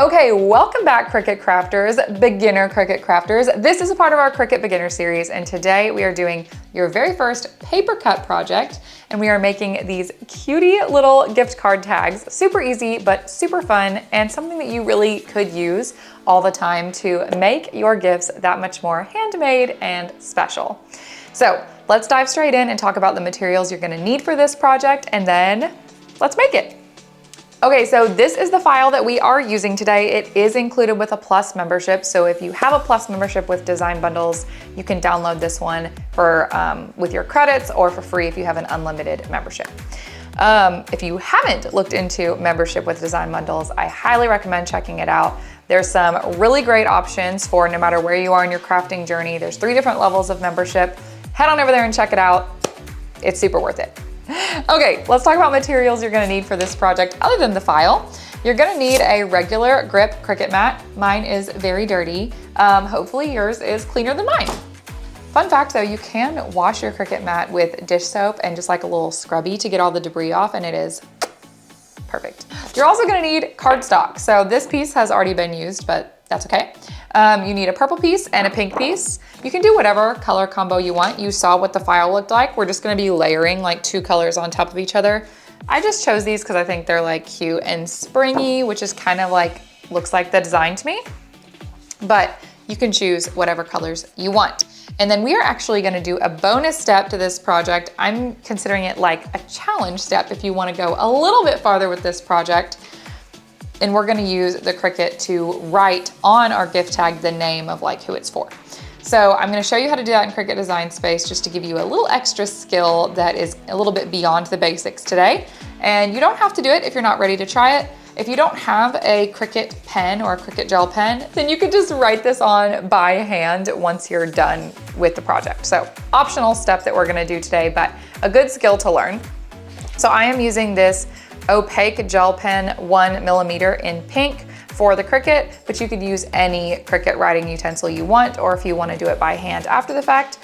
Okay, welcome back Cricut Crafters, beginner Cricut Crafters. This is a part of our Cricut Beginners Series, and today we are doing your very first paper cut project, and we are making these cutie little gift card tags. Super easy, but super fun, and something that you really could use all the time to make your gifts that much more handmade and special. So let's dive straight in and talk about the materials you're gonna need for this project, and then let's make it. Okay, so this is the file that we are using today. It is included with a Plus membership. So if you have a Plus membership with design bundles, you can download this one for with your credits or for free if you have an unlimited membership. If you haven't looked into membership with design bundles, I highly recommend checking it out. There's some really great options for no matter where you are in your crafting journey. There's 3 different levels of membership. Head on over there and check it out. It's super worth it. Okay, let's talk about materials you're gonna need for this project other than the file. You're gonna need a regular grip Cricut mat. Mine is very dirty. Hopefully yours is cleaner than mine. Fun fact though, you can wash your Cricut mat with dish soap and just like a little scrubby to get all the debris off, and it is perfect. You're also gonna need cardstock. So this piece has already been used, but that's okay. You need a purple piece and a pink piece. You can do whatever color combo you want. You saw what the file looked like. We're just gonna be layering like 2 colors on top of each other. I just chose these because I think they're like cute and springy, which is kind of like, looks like the design to me. But you can choose whatever colors you want. And then we are actually gonna do a bonus step to this project. I'm considering it like a challenge step if you wanna go a little bit farther with this project. And we're gonna use the Cricut to write on our gift tag the name of like who it's for. So I'm gonna show you how to do that in Cricut Design Space just to give you a little extra skill that is a little bit beyond the basics today. And you don't have to do it if you're not ready to try it. If you don't have a Cricut pen or a Cricut gel pen, then you could just write this on by hand once you're done with the project. So optional step that we're gonna do today, but a good skill to learn. So I am using this opaque gel pen 1mm in pink for the Cricut, but you could use any Cricut writing utensil you want, or if you want to do it by hand after the fact,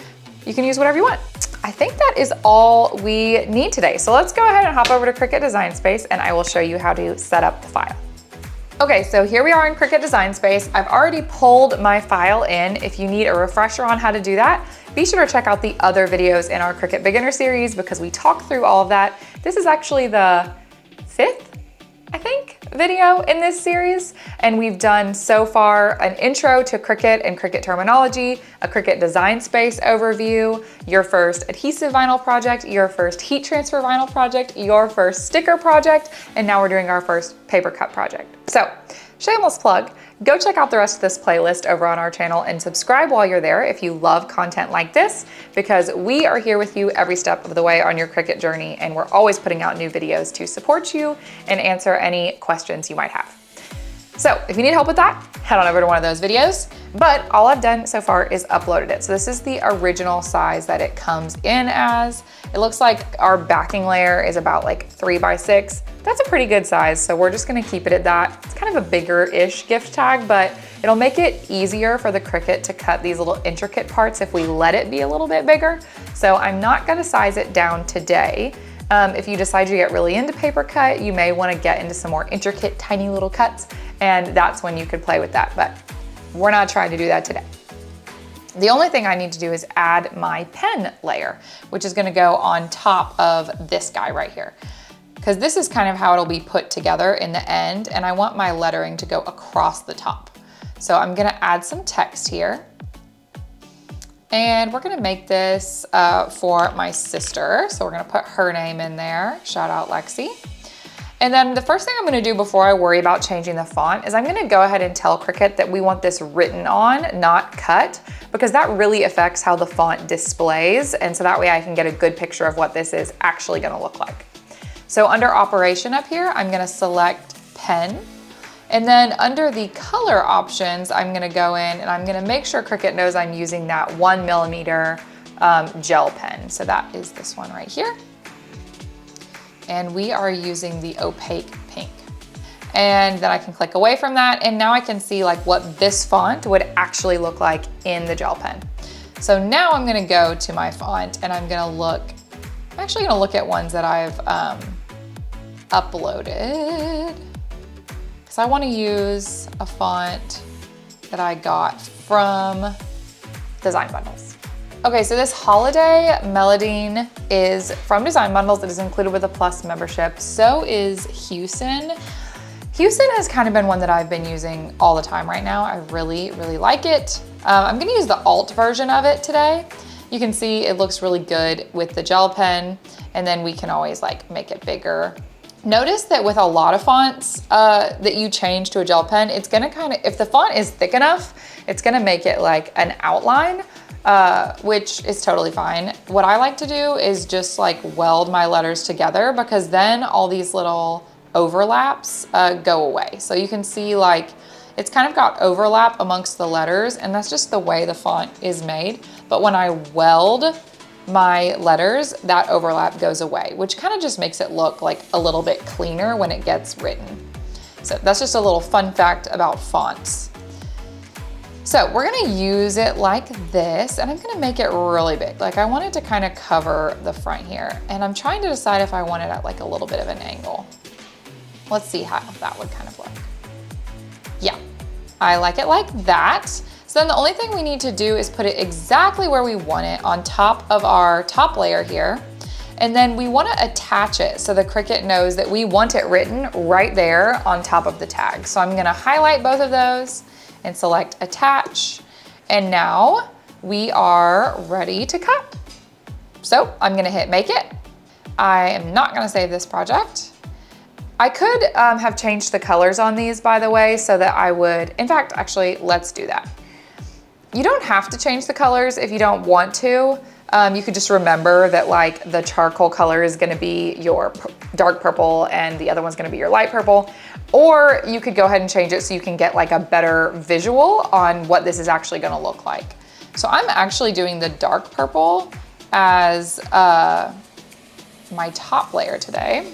you can use whatever you want. I think that is all we need today. So let's go ahead and hop over to Cricut Design Space and I will show you how to set up the file. Okay, so here we are in Cricut Design Space. I've already pulled my file in. If you need a refresher on how to do that, be sure to check out the other videos in our Cricut Beginner Series because we talk through all of that. This is actually the 5th, I think, video in this series. And we've done so far an intro to Cricut and Cricut terminology, a Cricut Design Space overview, your first adhesive vinyl project, your first heat transfer vinyl project, your first sticker project, and now we're doing our first paper cut project. So, shameless plug, go check out the rest of this playlist over on our channel and subscribe while you're there if you love content like this, because we are here with you every step of the way on your Cricut journey, and we're always putting out new videos to support you and answer any questions you might have. So if you need help with that, head on over to one of those videos. But all I've done so far is uploaded it. So this is the original size that it comes in as. It looks like our backing layer is about like 3x6. That's a pretty good size, so we're just gonna keep it at that. It's kind of a bigger-ish gift tag, but it'll make it easier for the Cricut to cut these little intricate parts if we let it be a little bit bigger. So I'm not gonna size it down today. If you decide to get really into paper cut, you may wanna get into some more intricate, tiny little cuts, and that's when you could play with that, but we're not trying to do that today. The only thing I need to do is add my pen layer, which is gonna go on top of this guy right here, because this is kind of how it'll be put together in the end, and I want my lettering to go across the top. So I'm gonna add some text here, and we're gonna make this for my sister. So we're gonna put her name in there. Shout out Lexi. And then the first thing I'm gonna do before I worry about changing the font is I'm gonna go ahead and tell Cricut that we want this written on, not cut, because that really affects how the font displays. And so that way I can get a good picture of what this is actually gonna look like. So under operation up here, I'm gonna select pen. And then under the color options, I'm gonna go in and I'm gonna make sure Cricut knows I'm using that 1mm gel pen. So that is this one right here. And we are using the opaque pink. And then I can click away from that, and now I can see like what this font would actually look like in the gel pen. So now I'm gonna go to my font and I'm actually gonna look at ones that I've uploaded. because I want to use a font that I got from Design Bundles. Okay, so this Holiday Melodine is from Design Bundles. It is included with a Plus membership. So is Houston. Houston has kind of been one that I've been using all the time right now. I really, really like it. I'm gonna use the alt version of it today. You can see it looks really good with the gel pen, and then we can always like make it bigger. Notice that with a lot of fonts that you change to a gel pen, it's gonna kind of, if the font is thick enough, it's gonna make it like an outline, which is totally fine. What I like to do is just like weld my letters together, because then all these little overlaps go away. So you can see like it's kind of got overlap amongst the letters, and that's just the way the font is made. But when I weld my letters, that overlap goes away, which kind of just makes it look like a little bit cleaner when it gets written. So that's just a little fun fact about fonts. So we're gonna use it like this, and I'm gonna make it really big. Like I want it to kind of cover the front here, and I'm trying to decide if I want it at like a little bit of an angle. Let's see how that would kind of look. Yeah, I like it like that. So then the only thing we need to do is put it exactly where we want it on top of our top layer here. And then we want to attach it so the Cricut knows that we want it written right there on top of the tag. So I'm going to highlight both of those and select attach. And now we are ready to cut. So I'm going to hit make it. I am not going to save this project. I could have changed the colors on these, by the way, so that I would, in fact, actually, let's do that. You don't have to change the colors if you don't want to. You could just remember that like the charcoal color is gonna be your dark purple and the other one's gonna be your light purple. Or you could go ahead and change it so you can get like a better visual on what this is actually gonna look like. So I'm actually doing the dark purple as my top layer today.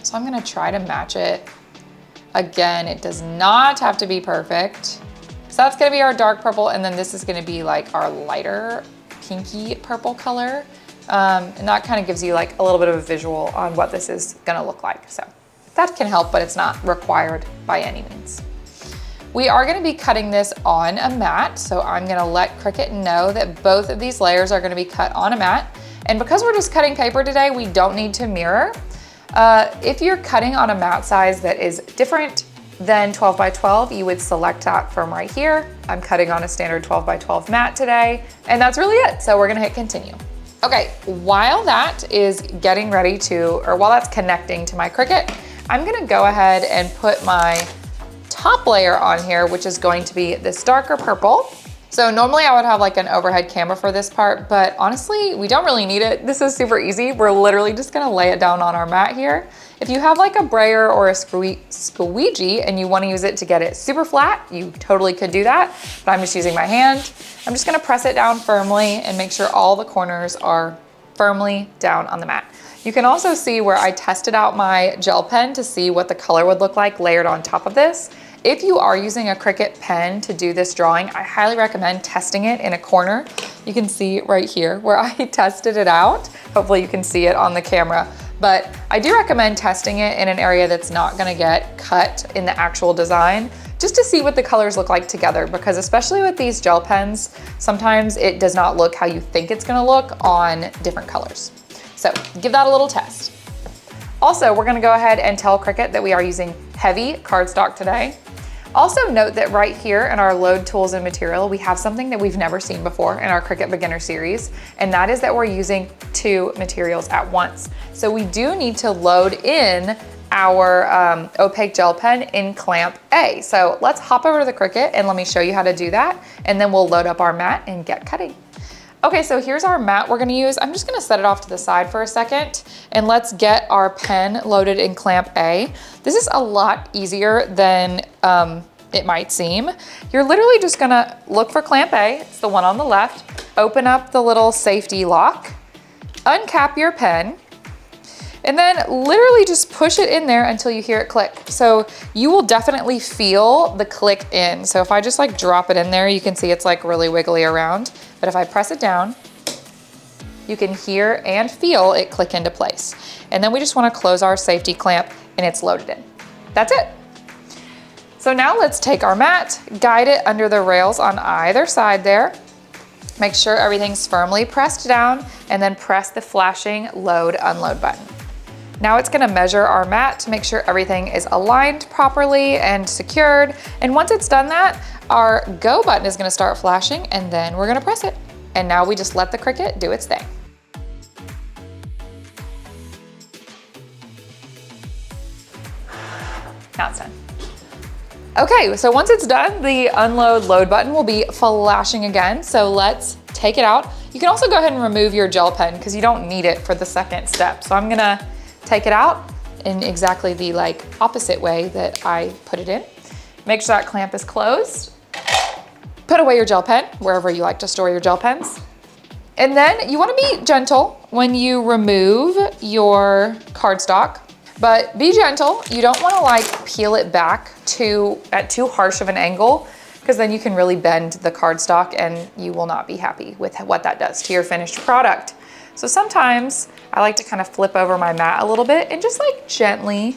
So I'm gonna try to match it. Again, it does not have to be perfect. So that's gonna be our dark purple, and then this is gonna be like our lighter pinky purple color. And that kind of gives you like a little bit of a visual on what this is gonna look like. So that can help, but it's not required by any means. We are gonna be cutting this on a mat, so I'm gonna let Cricut know that both of these layers are gonna be cut on a mat. And because we're just cutting paper today, we don't need to mirror. If you're cutting on a mat size that is different than 12 by 12, you would select that from right here. I'm cutting on a standard 12 by 12 mat today, and that's really it. So we're gonna hit continue. Okay, while that is getting ready to, or while that's connecting to my Cricut, I'm gonna go ahead and put my top layer on here, which is going to be this darker purple. So normally I would have like an overhead camera for this part, but honestly, we don't really need it. This is super easy. We're literally just gonna lay it down on our mat here. If you have like a brayer or a squeegee and you wanna use it to get it super flat, you totally could do that, but I'm just using my hand. I'm just gonna press it down firmly and make sure all the corners are firmly down on the mat. You can also see where I tested out my gel pen to see what the color would look like layered on top of this. If you are using a Cricut pen to do this drawing, I highly recommend testing it in a corner. You can see right here where I tested it out. Hopefully you can see it on the camera, but I do recommend testing it in an area that's not gonna get cut in the actual design, just to see what the colors look like together, because especially with these gel pens, sometimes it does not look how you think it's gonna look on different colors. So give that a little test. Also, we're gonna go ahead and tell Cricut that we are using heavy cardstock today. Also note that right here in our load tools and material, we have something that we've never seen before in our Cricut Beginner Series, and that is that we're using 2 materials at once. So we do need to load in our opaque gel pen in clamp A. So let's hop over to the Cricut and let me show you how to do that, and then we'll load up our mat and get cutting. Okay, so here's our mat we're gonna use. I'm just gonna set it off to the side for a second, and let's get our pen loaded in clamp A. This is a lot easier than it might seem. You're literally just gonna look for clamp A, it's the one on the left, open up the little safety lock, uncap your pen, and then literally just push it in there until you hear it click. So you will definitely feel the click in. So if I just like drop it in there, you can see it's like really wiggly around. But if I press it down, you can hear and feel it click into place. And then we just wanna close our safety clamp and it's loaded in. That's it. So now let's take our mat, guide it under the rails on either side there. Make sure everything's firmly pressed down, and then press the flashing load unload button. Now it's gonna measure our mat to make sure everything is aligned properly and secured. And once it's done that, our go button is gonna start flashing, and then we're gonna press it. And now we just let the Cricut do its thing. Now it's done. Okay, so once it's done, the unload load button will be flashing again. So let's take it out. You can also go ahead and remove your gel pen because you don't need it for the second step. So I'm gonna take it out in exactly the opposite way that I put it in. Make sure that clamp is closed. Put away your gel pen, wherever you like to store your gel pens. And then you wanna be gentle when you remove your cardstock. But be gentle. You don't want to peel it back at too harsh of an angle, because then you can really bend the cardstock and you will not be happy with what that does to your finished product. So sometimes I like to kind of flip over my mat a little bit and just gently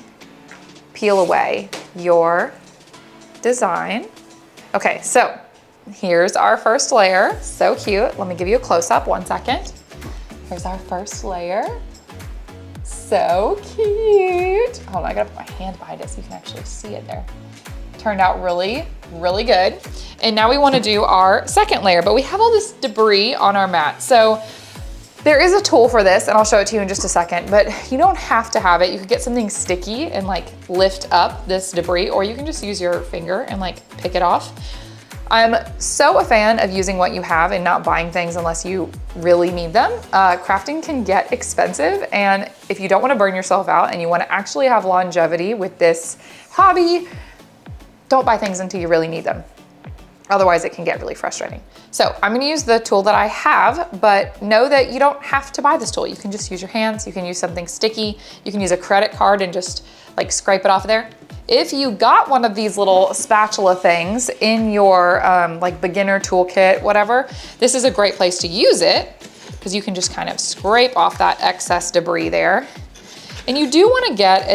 peel away your design. Okay, so here's our first layer. So cute. Let me give you a close-up, 1 second. Here's our first layer. So cute. Hold on, I gotta put my hand behind it so you can actually see it there. Turned out really, really good. And now we wanna do our second layer, but we have all this debris on our mat. So there is a tool for this, and I'll show it to you in just a second, but you don't have to have it. You could get something sticky and lift up this debris, or you can just use your finger and pick it off. I'm so a fan of using what you have and not buying things unless you really need them. Crafting can get expensive, and if you don't want to burn yourself out and you want to actually have longevity with this hobby, don't buy things until you really need them. Otherwise it can get really frustrating. So I'm gonna use the tool that I have, but know that you don't have to buy this tool. You can just use your hands, you can use something sticky, you can use a credit card and just scrape it off of there. If you got one of these little spatula things in your beginner toolkit, whatever, this is a great place to use it because you can just kind of scrape off that excess debris there. And you do want to get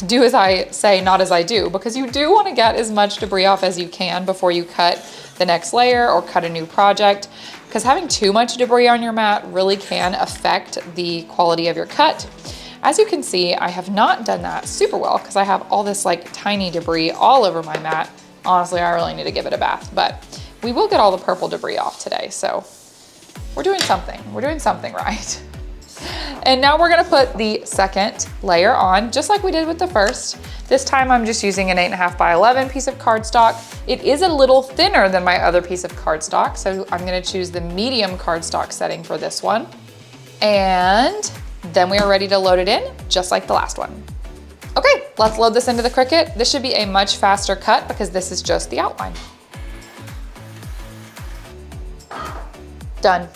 do as I say, not as I do, because you do want to get as much debris off as you can before you cut the next layer or cut a new project, because having too much debris on your mat really can affect the quality of your cut. As you can see, I have not done that super well because I have all this tiny debris all over my mat. Honestly, I really need to give it a bath, but we will get all the purple debris off today. So we're doing something. We're doing something right. And now we're gonna put the second layer on, just like we did with the first. This time I'm just using an 8.5 by 11 piece of cardstock. It is a little thinner than my other piece of cardstock, so I'm gonna choose the medium cardstock setting for this one. And then we are ready to load it in, just like the last one. Okay, let's load this into the Cricut. This should be a much faster cut because this is just the outline. Done.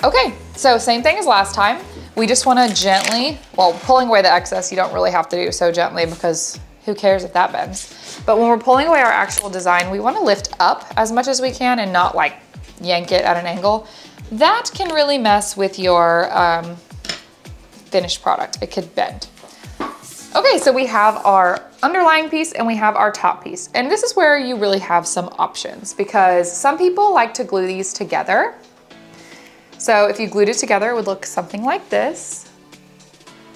Okay, so same thing as last time. We just wanna gently, pulling away the excess, you don't really have to do so gently because who cares if that bends. But when we're pulling away our actual design, we wanna lift up as much as we can and not yank it at an angle. That can really mess with your finished product. It could bend. Okay, so we have our underlying piece and we have our top piece. And this is where you really have some options because some people like to glue these together. So if you glued it together, it would look something like this.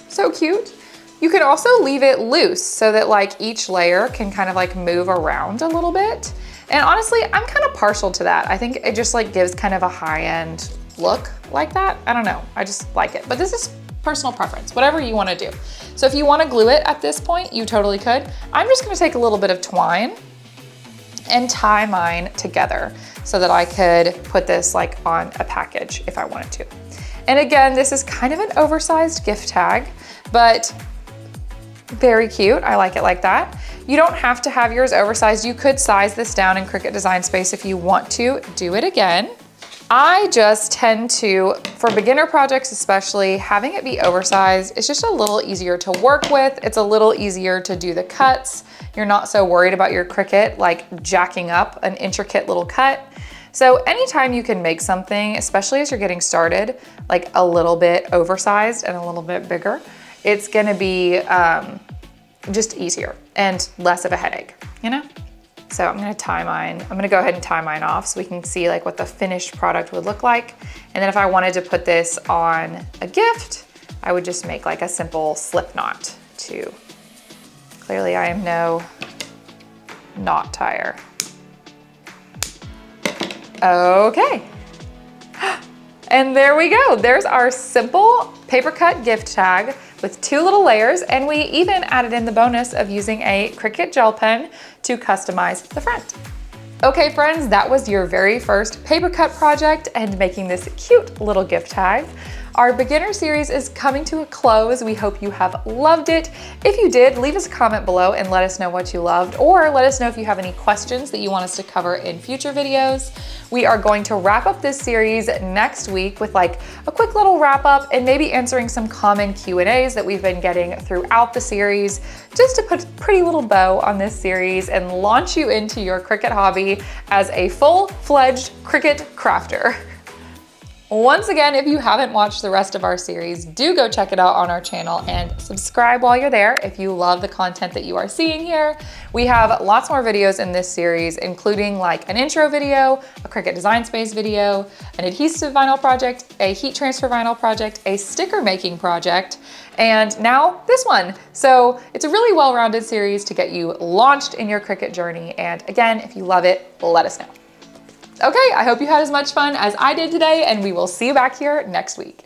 So cute. You could also leave it loose so that each layer can kind of move around a little bit. And honestly, I'm kind of partial to that. I think it just gives kind of a high-end look like that. I don't know, I just like it. But this is personal preference, whatever you wanna do. So if you wanna glue it at this point, you totally could. I'm just gonna take a little bit of twine and tie mine together so that I could put this on a package if I wanted to. And again, this is kind of an oversized gift tag, but very cute. I like it like that. You don't have to have yours oversized. You could size this down in Cricut Design Space if you want to do it again. I just tend to, for beginner projects especially, having it be oversized, it's just a little easier to work with. It's a little easier to do the cuts. You're not so worried about your Cricut jacking up an intricate little cut. So anytime you can make something, especially as you're getting started, a little bit oversized and a little bit bigger, it's gonna be just easier and less of a headache, you know? So I'm gonna tie mine. I'm gonna go ahead and tie mine off so we can see like what the finished product would look like. And then if I wanted to put this on a gift, I would just make like a simple slip knot too. Clearly I am no knot tire. Okay. And there we go. There's our simple paper cut gift tag with 2 little layers, and we even added in the bonus of using a Cricut gel pen to customize the front. Okay friends, that was your very first paper cut project and making this cute little gift tag. Our beginner series is coming to a close. We hope you have loved it. If you did, leave us a comment below and let us know what you loved, or let us know if you have any questions that you want us to cover in future videos. We are going to wrap up this series next week with like a quick little wrap up and maybe answering some common Q&As that we've been getting throughout the series, just to put a pretty little bow on this series and launch you into your Cricut hobby as a full-fledged Cricut crafter. Once again, if you haven't watched the rest of our series, do go check it out on our channel and subscribe while you're there if you love the content that you are seeing here. We have lots more videos in this series, including like an intro video, a Cricut Design Space video, an adhesive vinyl project, a heat transfer vinyl project, a sticker making project, and now this one. So it's a really well-rounded series to get you launched in your Cricut journey. And again, if you love it, let us know. Okay, I hope you had as much fun as I did today, and we will see you back here next week.